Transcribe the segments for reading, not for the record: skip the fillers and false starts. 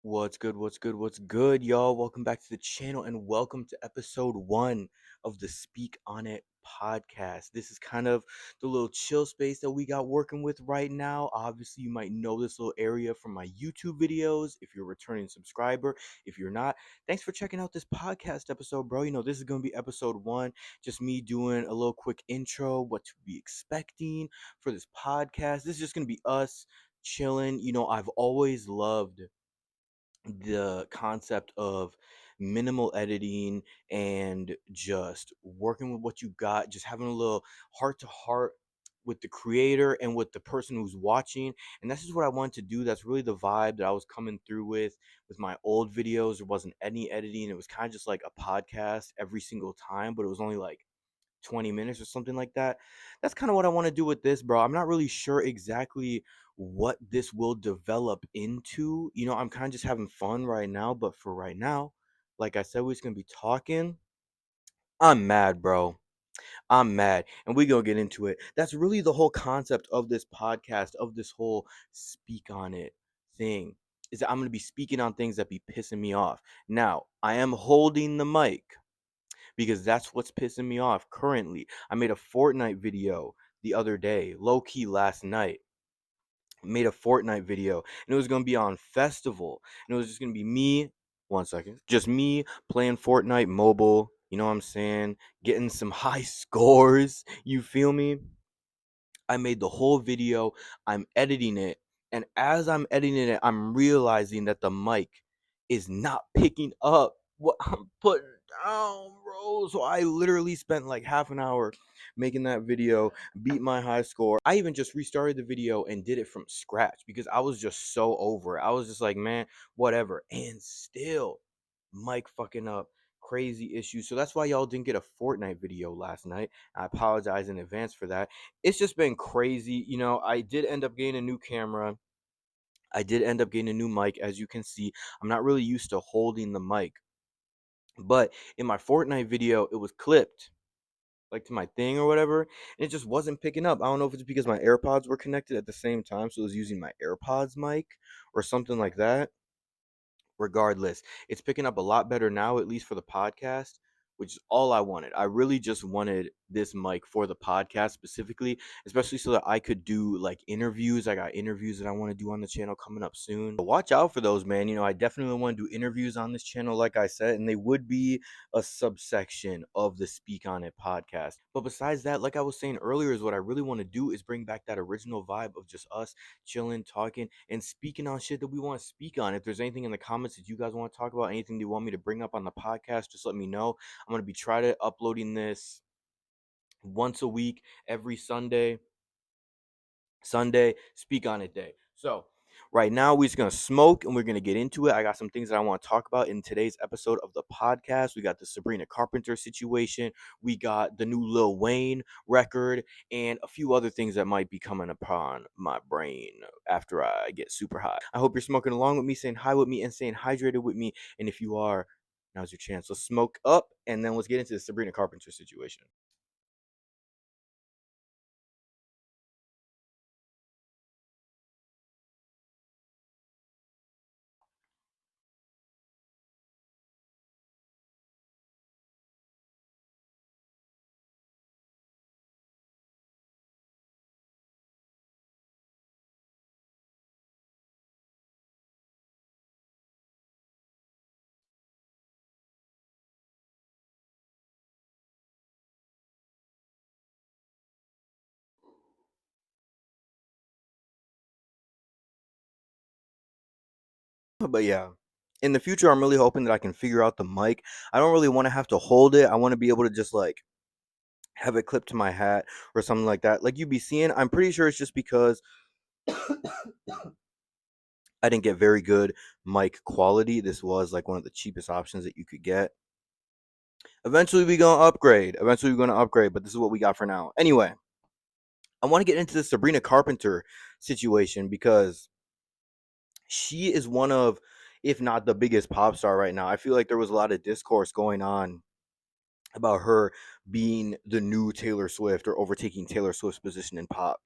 What's good? What's good? What's good, y'all? Welcome back to the channel and welcome to episode 1 of the Speak On It podcast. This is kind of the little chill space that we got working with right now. Obviously, you might know this little area from my YouTube videos if you're a returning subscriber. If you're not, thanks for checking out this podcast episode, bro. This is going to be episode 1, just me doing a little quick intro, what to be expecting for this podcast. This is just going to be us chilling. I've always loved the concept of minimal editing and just working with what you got, just having a little heart to heart with the creator and with the person who's watching. And that's just what I wanted to do. That's really the vibe that I was coming through with my old videos. There wasn't any editing. It was kind of just like a podcast every single time, but it was only like 20 minutes or something like that. That's kind of what I want to do with this, bro. I'm not really sure exactly what this will develop into. I'm kind of just having fun right now, but for right now, like I said, we're just going to be talking. I'm mad, bro. I'm mad. And we're going to get into it. That's really the whole concept of this podcast, of this whole speak on it thing, is that I'm going to be speaking on things that be pissing me off. Now, I am holding the mic because that's what's pissing me off currently. I made a Fortnite video the other day, low key last night. Made a Fortnite video and it was going to be on festival, and it was just going to be me, one second, just me playing Fortnite mobile, you know what I'm saying, getting some high scores, you feel me? I made the whole video, I'm editing it, and as I'm editing it, I'm realizing that the mic is not picking up what I'm putting down, bro. So I literally spent like half an hour making that video, beat my high score. I even just restarted the video and did it from scratch because I was just so over it. I was just like, man, whatever. And still, mic fucking up, crazy issues. So that's why y'all didn't get a Fortnite video last night. I apologize in advance for that. It's just been crazy. I did end up getting a new camera. I did end up getting a new mic. As you can see, I'm not really used to holding the mic. But in my Fortnite video, it was clipped like to my thing or whatever, and it just wasn't picking up. I don't know if it's because my AirPods were connected at the same time, so it was using my AirPods mic or something like that. Regardless, it's picking up a lot better now, at least for the podcast, which is all I wanted. I really just wanted this mic for the podcast specifically, especially so that I could do like interviews. I got interviews that I want to do on the channel coming up soon. But watch out for those, man. I definitely want to do interviews on this channel, like I said, and they would be a subsection of the Speak On It podcast. But besides that, like I was saying earlier, is what I really want to do is bring back that original vibe of just us chilling, talking, and speaking on shit that we want to speak on. If there's anything in the comments that you guys want to talk about, anything you want me to bring up on the podcast, just let me know. I'm gonna be trying to uploading this once a week, every Sunday, speak on it day. So right now we're just gonna smoke and we're gonna get into it. I got some things that I want to talk about in today's episode of the podcast. We got the Sabrina Carpenter situation, we got the new Lil Wayne record, and a few other things that might be coming upon my brain after I get super high. I hope you're smoking along with me, saying hi with me, and staying hydrated with me. And if you are, now's your chance. Let's smoke up and then let's get into the Sabrina Carpenter situation. But yeah, in the future, I'm really hoping that I can figure out the mic. I don't really want to have to hold it. I want to be able to just like have it clipped to my hat or something like that. Like you be seeing, I'm pretty sure it's just because I didn't get very good mic quality. This was like one of the cheapest options that you could get. Eventually, we gonna upgrade. Eventually, we're gonna upgrade, but this is what we got for now. Anyway, I want to get into the Sabrina Carpenter situation because she is one of, if not the biggest pop star right now. I feel like there was a lot of discourse going on about her being the new Taylor Swift or overtaking Taylor Swift's position in pop.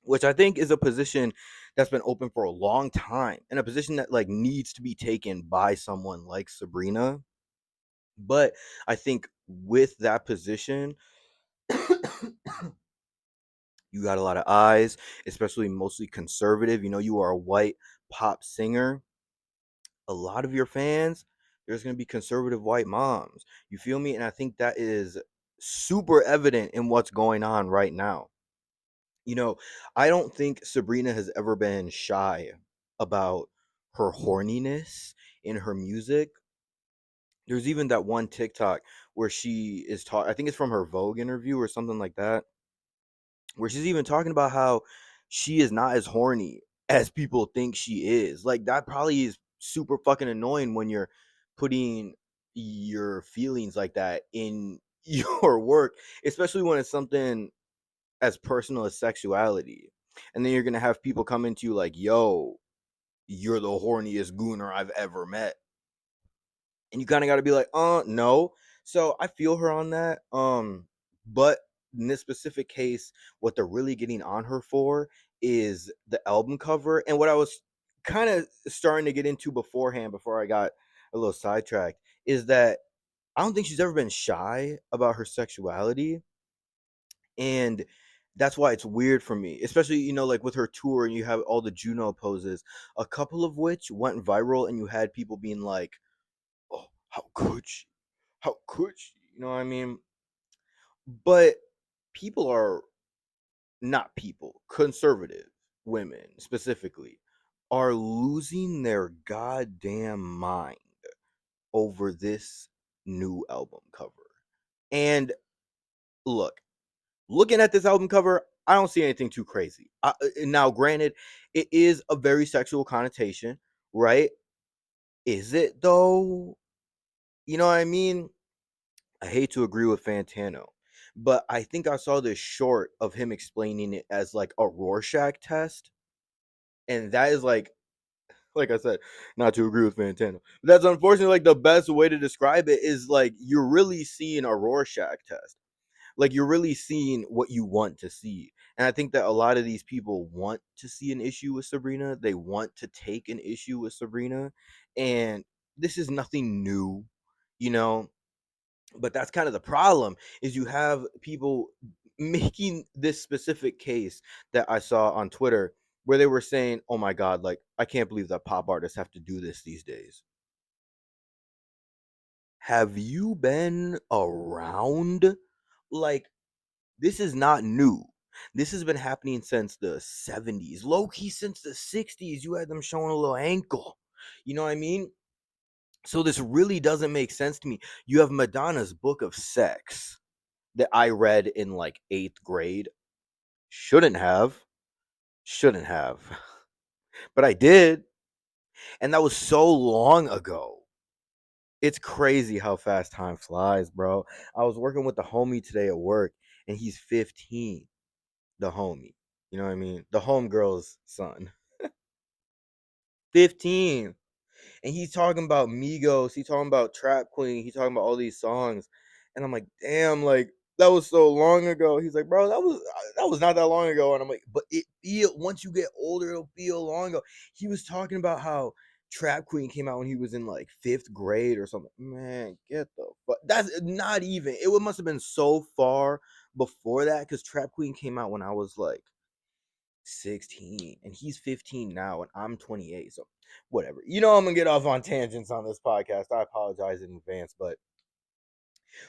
which I think is a position that's been open for a long time and a position that like needs to be taken by someone like Sabrina. But I think with that position, you got a lot of eyes, especially mostly conservative. You know, you are a white pop singer. A lot of your fans, there's going to be conservative white moms. You feel me? And I think that is super evident in what's going on right now. You know, I don't think Sabrina has ever been shy about her horniness in her music. There's even that one TikTok where she is talking, I think it's from her Vogue interview or something like that, where she's even talking about how she is not as horny as people think she is. Like that probably is super fucking annoying when you're putting your feelings like that in your work, especially when it's something as personal as sexuality. And then you're gonna have people come into you like, yo, you're the horniest gooner I've ever met. And you kind of got to be like, no. So I feel her on that. But in this specific case, what they're really getting on her for is the album cover. And what I was kind of starting to get into beforehand, before I got a little sidetracked, is that I don't think she's ever been shy about her sexuality. And that's why it's weird for me, especially, you know, like with her tour and you have all the Juno poses, a couple of which went viral, and you had people being like, oh, how could she? How could she? You know what I mean? But people are not people, conservative women specifically, are losing their goddamn mind over this new album cover. And look, looking at this album cover, I don't see anything too crazy. Now, granted, it is a very sexual connotation, right? Is it though? You know what I mean? I hate to agree with Fantano, but I think I saw this short of him explaining it as like a Rorschach test. And that is like I said, not to agree with Fantano. But that's unfortunately like the best way to describe it is like you're really seeing a Rorschach test. Like you're really seeing what you want to see. And I think that a lot of these people want to see an issue with Sabrina. They want to take an issue with Sabrina. And this is nothing new, you know. But that's kind of the problem, is you have people making this specific case that I saw on Twitter where they were saying, oh my god, like I can't believe that pop artists have to do this these days. Have you been around? Like, this is not new. This has been happening since the 70s, low key since the 60s. You had them showing a little ankle, you know what I mean? So this really doesn't make sense to me. You have Madonna's Book of Sex that I read in like 8th grade. Shouldn't have. Shouldn't have. But I did. And that was so long ago. It's crazy how fast time flies, bro. I was working with the homie today at work, and he's 15. The homie. You know what I mean? The homegirl's son. 15. And he's talking about Migos, he's talking about Trap Queen, he's talking about all these songs, and I'm like, damn, like that was so long ago. He's like, bro, that was not that long ago, and I'm like, but it feel once you get older, it'll feel long ago. He was talking about how Trap Queen came out when he was in like 5th grade or something. Man, get the fuck. That's not even. It must have been so far before that because Trap Queen came out when I was like 16 and he's 15 now and I'm 28, so whatever. You know, I'm gonna get off on tangents on this podcast. I apologize in advance, but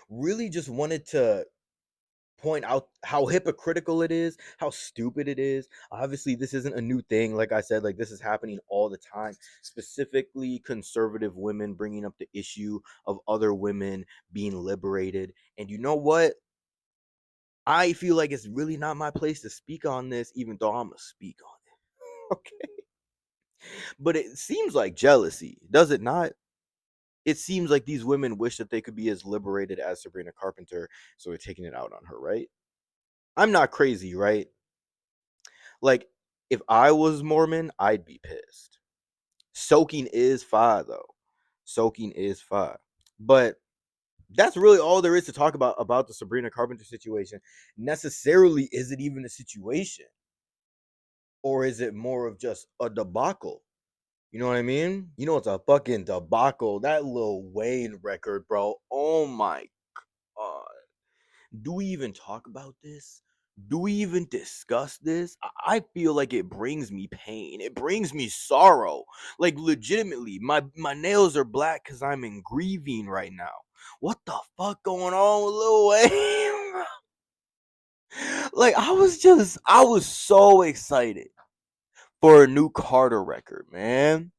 really just wanted to point out how hypocritical it is, how stupid it is. Obviously this isn't a new thing. Like I said, like this is happening all the time, specifically conservative women bringing up the issue of other women being liberated. And you know what, I feel like it's really not my place to speak on this, even though I'm gonna speak on it. Okay. But it seems like jealousy, does it not? It seems like these women wish that they could be as liberated as Sabrina Carpenter, so they're taking it out on her, right? I'm not crazy, right? Like, if I was Mormon, I'd be pissed. Soaking is fire, though. Soaking is fire. But that's really all there is to talk about the Sabrina Carpenter situation. Necessarily, is it even a situation? or is it more of just a debacle? You know what I mean? You know, it's a fucking debacle. That Lil Wayne record, bro. Oh my god. Do we even talk about this? Do we even discuss this? I feel like it brings me pain. It brings me sorrow. Like legitimately, my nails are black because I'm in grieving right now. What the fuck going on with Lil Wayne? Like I was so excited for a new Carter record, man.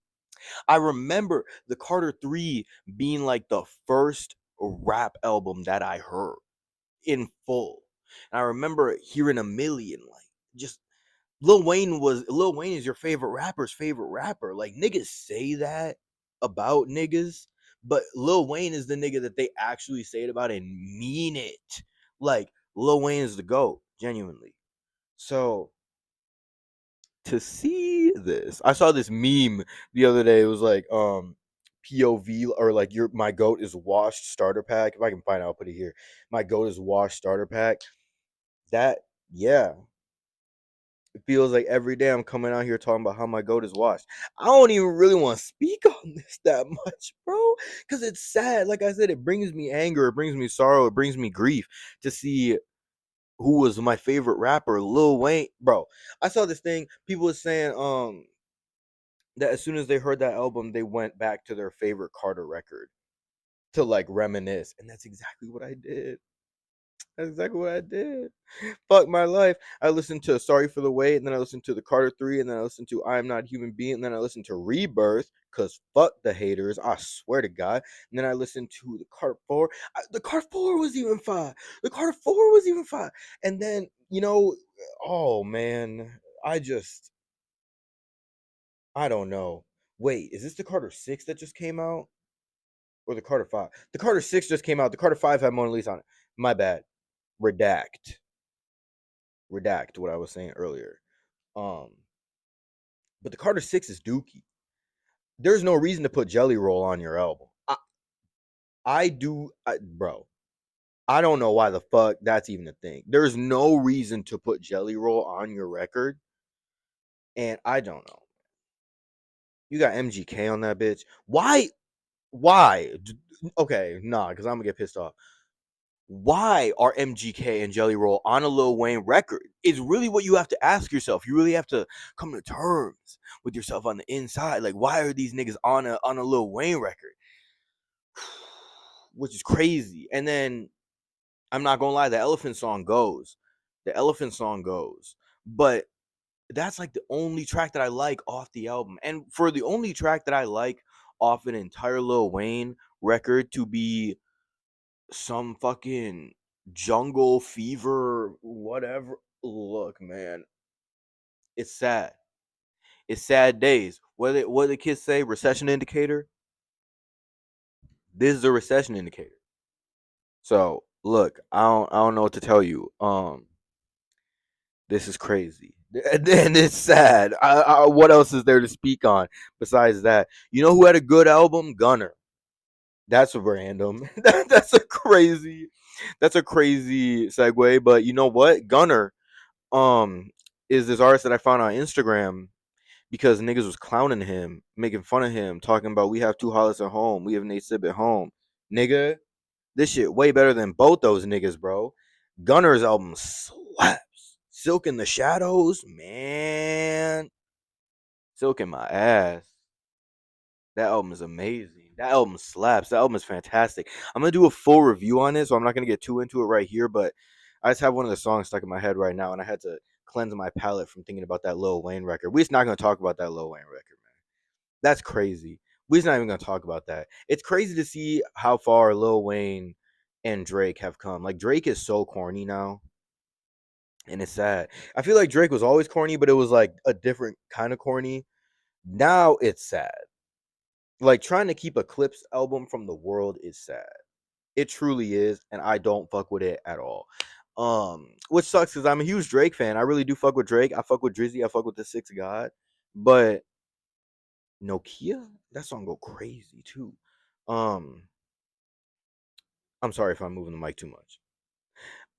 I remember the Carter 3 being like the first rap album that I heard in full. And I remember hearing a million, like, just Lil Wayne is your favorite rapper's favorite rapper. Like, niggas say that about niggas, but Lil Wayne is the nigga that they actually say it about and mean it. Like, Lil Wayne is the GOAT, genuinely. So to see this, I saw this meme the other day. It was like POV, or like your my goat is washed starter pack. If I can find it, I'll put it here. My goat is washed starter pack. That, yeah, it feels like every day I'm coming out here talking about how my goat is washed. I don't even really want to speak on this that much, bro, because it's sad. Like I said, it brings me anger, it brings me sorrow, it brings me grief to see who was my favorite rapper, Lil Wayne, bro. I saw this thing. People were saying that as soon as they heard that album, they went back to their favorite Carter record to like reminisce, and that's exactly what I did. That's exactly what I did. Fuck my life. I listened to Sorry for the Wait, and then I listened to the Carter 3, and then I listened to I Am Not a Human Being, and then I listened to Rebirth, because fuck the haters, I swear to God. And then I listened to the Carter 4. The Carter 4 was even fire. The Carter 4 was even fire. And then, oh man, I don't know. Wait, is this the Carter 6 that just came out? Or the Carter 5? The Carter 6 just came out. The Carter 5 had Mona Lisa on it. My bad. Redact. Redact what I was saying earlier. Um, but the Carter 6 is dookie. There's no reason to put Jelly Roll on your album. Bro. I don't know why the fuck that's even a thing. There's no reason to put Jelly Roll on your record, and I don't know. You got MGK on that bitch. Why? Why? Okay, nah, because I'm gonna get pissed off. Why are MGK and Jelly Roll on a Lil Wayne record? Is really what you have to ask yourself. You really have to come to terms with yourself on the inside. Like, why are these niggas on a Lil Wayne record? Which is crazy. And then I'm not gonna lie, the Elephant song goes. The Elephant song goes. But that's like the only track that I like off the album. And for the only track that I like off an entire Lil Wayne record to be some fucking jungle fever, whatever. Look, man, it's sad. It's sad days. What do the kids say? Recession indicator. This is a recession indicator. So look, I don't know what to tell you. This is crazy. And it's sad. What else is there to speak on besides that? You know who had a good album? Gunner. That's random. That's a crazy segue. But you know what? Gunner um is this artist that I found on Instagram because niggas was clowning him, making fun of him, talking about we have two Hollis at home, we have Nate Sib at home. Nigga, this shit way better than both those niggas, bro. Gunner's album slaps. Silk in the Shadows, man. Silk in my ass. That album is amazing. That album slaps. That album is fantastic. I'm gonna do a full review on it, so I'm not gonna get too into it right here. But I just have one of the songs stuck in my head right now, and I had to cleanse my palate from thinking about that Lil Wayne record. We're just not gonna talk about that Lil Wayne record, man. That's crazy. We're just not even gonna talk about that. It's crazy to see how far Lil Wayne and Drake have come. Like Drake is so corny now, and it's sad. I feel like Drake was always corny, but it was like a different kind of corny. Now it's sad. Like trying to keep a Clips album from the world is sad. It truly is, and I don't fuck with it at all. Which sucks because I'm a huge Drake fan. I really do fuck with Drake. I fuck with Drizzy. I fuck with the Six God. But Nokia, that song go crazy too. Um, I'm sorry if I'm moving the mic too much,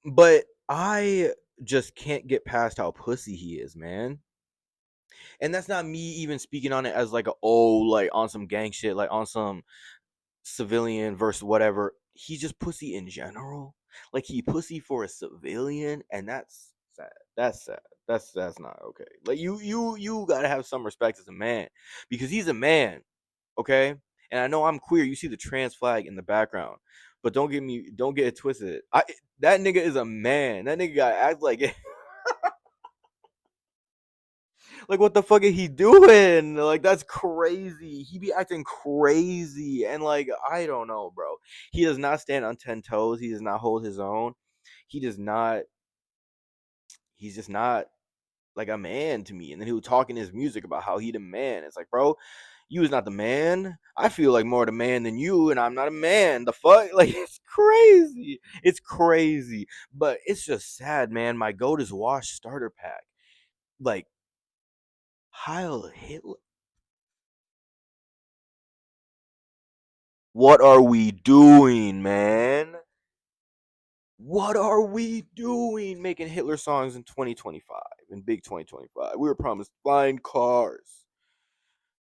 but I just can't get past how pussy he is, man. And that's not me even speaking on it as like a oh like on some gang shit, like on some civilian versus whatever. He's just pussy in general. Like he pussy for a civilian, and that's sad. That's sad. That's not okay. Like you gotta have some respect as a man because he's a man, okay? And I know I'm queer. You see the trans flag in the background, but don't get it twisted. That nigga is a man. That nigga gotta act like it. Like what the fuck is he doing? Like that's crazy. He be acting crazy and like I don't know, bro. He does not stand on 10 toes. He does not hold his own. He does not he's just not like a man to me. And then he was talking his music about how he the man. It's like, bro, you is not the man. I feel like more the man than you, and I'm not a man. The fuck? Like it's crazy. It's crazy. But it's just sad, man. My goat is Wash starter pack. Like Heil Hitler. What are we doing, man? What are we doing making Hitler songs in 2025, in big 2025? We were promised flying cars.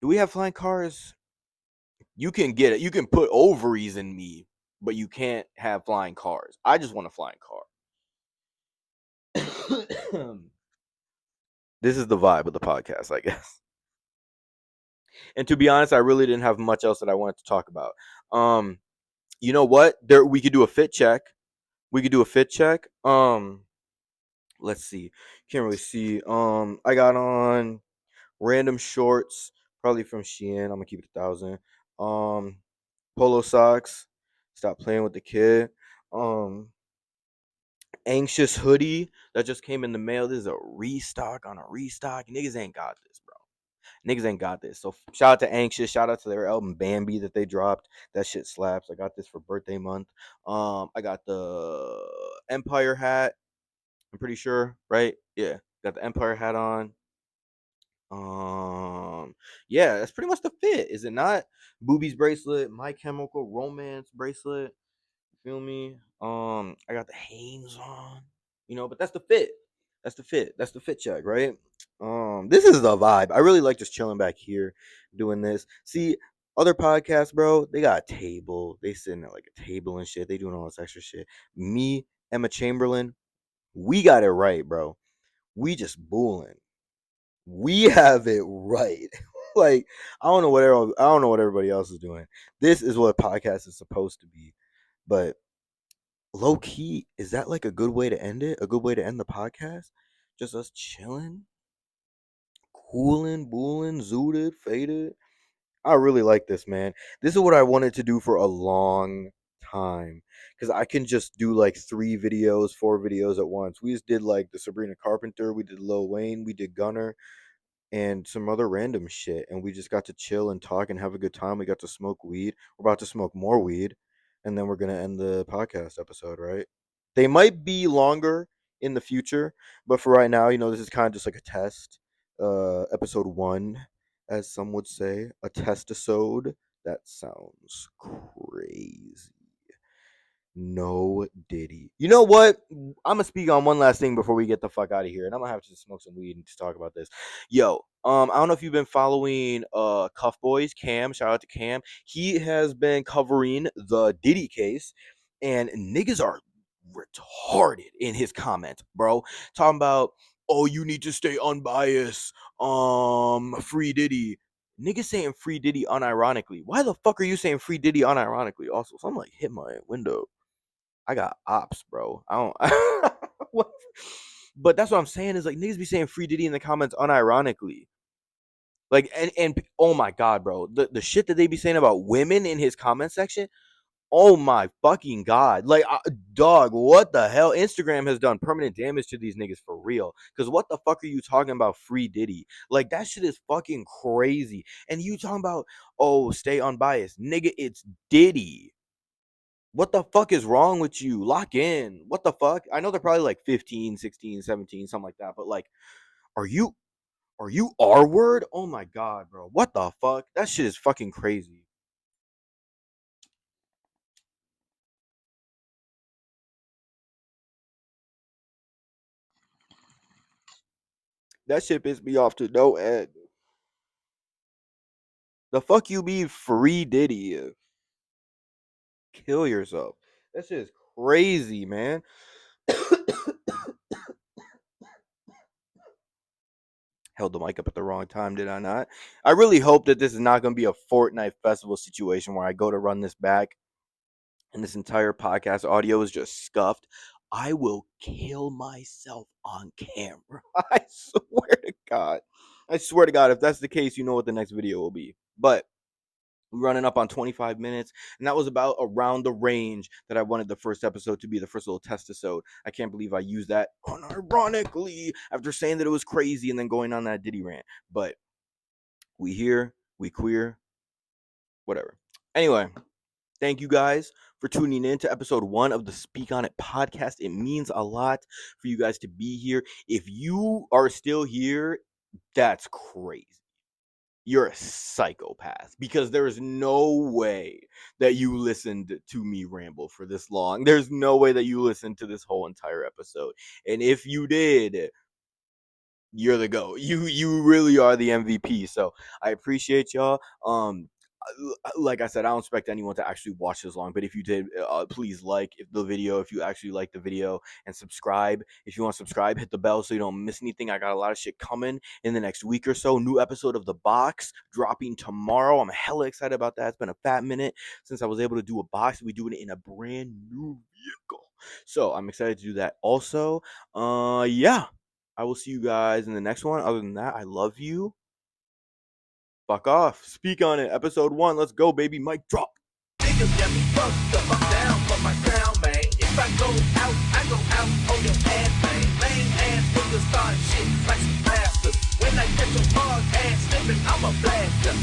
Do we have flying cars? You can get it. You can put ovaries in me, but you can't have flying cars. I just want a flying car. This is the vibe of the podcast, I guess. And to be honest, I really didn't have much else that I wanted to talk about. Um, you know what? There we could do a fit check. We could do a fit check. Let's see. Can't really see. I got on random shorts, probably from Shein. I'm gonna keep it 1,000. Um, polo socks. Stop playing with the kid. Um, anxious hoodie that just came in the mail. This is a restock on a restock. Niggas ain't got this, bro. Niggas ain't got this. So shout out to Anxious. Shout out to their album Bambi that they dropped. That shit slaps. I got this for birthday month. I got the Empire hat. I'm pretty sure, right? Yeah, got the Empire hat on. Yeah, that's pretty much the fit, is it not? Boobies bracelet, My Chemical Romance bracelet. You feel me? I got the Hanes on, but that's the fit. That's the fit. That's the fit check, right? This is the vibe. I really like just chilling back here, doing this. See, other podcasts, bro, they got a table. They sitting at like a table and shit. They doing all this extra shit. Me, Emma Chamberlain, we got it right, bro. We just bulling. We have it right. Like I don't know what everybody else is doing. This is what a podcast is supposed to be. But low key, is that like a good way to end it? A good way to end the podcast? Just us chilling, cooling, booling, zooted, faded. I really like this, man. This is what I wanted to do for a long time. Because I can just do like 3 videos, 4 videos at once. We just did like the Sabrina Carpenter, we did Lil Wayne, we did Gunner, and some other random shit. And we just got to chill and talk and have a good time. We got to smoke weed. We're about to smoke more weed. And then we're going to end the podcast episode, right? They might be longer in the future, but for right now, this is kind of just like a test. Episode 1, as some would say, a testisode. That sounds crazy. No Diddy. You know what? I'm gonna speak on one last thing before we get the fuck out of here, and I'm gonna have to just smoke some weed and just talk about this. Yo, I don't know if you've been following Cuff Boys Cam. Shout out to Cam. He has been covering the Diddy case, and niggas are retarded in his comments, bro. Talking about, oh, you need to stay unbiased. Free Diddy. Niggas saying free Diddy unironically. Why the fuck are you saying free Diddy unironically? Also, so I'm like, hit my window. I got ops, bro. I don't. What? But that's what I'm saying is like niggas be saying free Diddy in the comments unironically. Like and oh my god, bro, the shit that they be saying about women in his comment section. Oh my fucking god, like dog, what the hell? Instagram has done permanent damage to these niggas for real. Cause what the fuck are you talking about, free Diddy? Like that shit is fucking crazy. And you talking about, oh, stay unbiased, nigga? It's Diddy. What the fuck is wrong with you? Lock in. What the fuck? I know they're probably like 15, 16, 17, something like that. But like, are you R word? Oh my god, bro. What the fuck? That shit is fucking crazy. That shit pissed me off to no end. The fuck you be free Diddy? Kill yourself. That shit is crazy, man. Held the mic up at the wrong time, did I not? I really hope that this is not going to be a Fortnite festival situation where I go to run this back and this entire podcast audio is just scuffed. I will kill myself on camera. I swear to God. I swear to God, if that's the case, you know what the next video will be. But we're running up on 25 minutes, and that was about around the range that I wanted the first episode to be, the first little test episode. I can't believe I used that unironically after saying that it was crazy and then going on that Diddy rant. But we here, we queer, whatever. Anyway, thank you guys for tuning in to episode 1 of the Speak On It podcast. It means a lot for you guys to be here. If you are still here, that's crazy. You're a psychopath, because there's no way that you listened to me ramble for this long. There's no way that you listened to this whole entire episode. And if you did, you're the GOAT. You really are the MVP. So I appreciate y'all. Like I said, I don't expect anyone to actually watch this long, but if you did, please like the video if you actually like the video, and subscribe if you want to subscribe. Hit the bell so you don't miss anything. I got a lot of shit coming in the next week or so. New episode of The Box dropping tomorrow. I'm hella excited about that. It's been a fat minute since I was able to do a box. We doing it in a brand new vehicle, so I'm excited to do that also. Yeah, I will see you guys in the next one. Other than that, I love you. Fuck off. Speak on it. Episode 1. Let's go, baby. Mic drop. Niggas got me fucked up. I'm down for my crown, man. If I go out, I go out on your ass, man. Lame ass niggas start shit like some bastards. When I catch your hard ass slipping, I'm a blaster.